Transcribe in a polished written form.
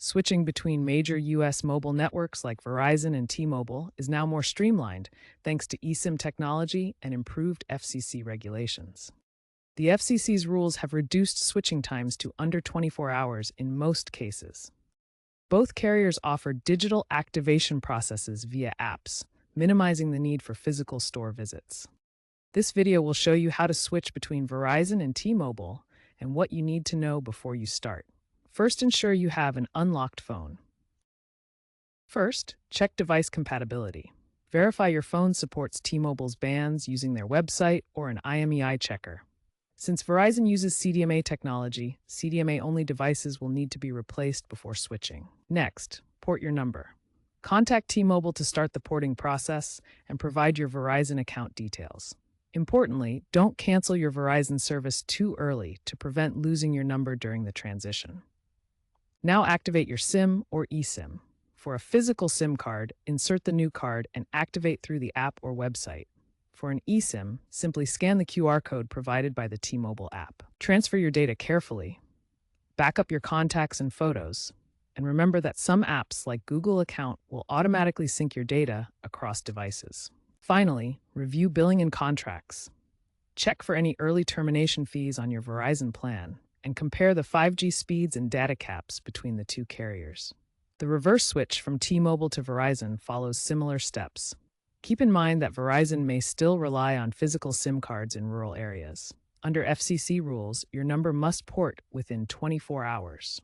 Switching between major U.S. mobile networks like Verizon and T-Mobile is now more streamlined thanks to eSIM technology and improved FCC regulations. The FCC's rules have reduced switching times to under 24 hours in most cases. Both carriers offer digital activation processes via apps, minimizing the need for physical store visits. This video will show you how to switch between Verizon and T-Mobile and what you need to know before you start. First, ensure you have an unlocked phone. First, check device compatibility. Verify your phone supports T-Mobile's bands using their website or an IMEI checker. Since Verizon uses CDMA technology, CDMA-only devices will need to be replaced before switching. Next, port your number. Contact T-Mobile to start the porting process and provide your Verizon account details. Importantly, don't cancel your Verizon service too early to prevent losing your number during the transition. Now activate your SIM or eSIM. For a physical SIM card, insert the new card and activate through the app or website. For an eSIM, simply scan the QR code provided by the T-Mobile app. Transfer your data carefully. Back up your contacts and photos. And remember that some apps like Google Account will automatically sync your data across devices. Finally, review billing and contracts. Check for any early termination fees on your Verizon plan and compare the 5G speeds and data caps between the two carriers. The reverse switch from T-Mobile to Verizon follows similar steps. Keep in mind that Verizon may still rely on physical SIM cards in rural areas. Under FCC rules, your number must port within 24 hours.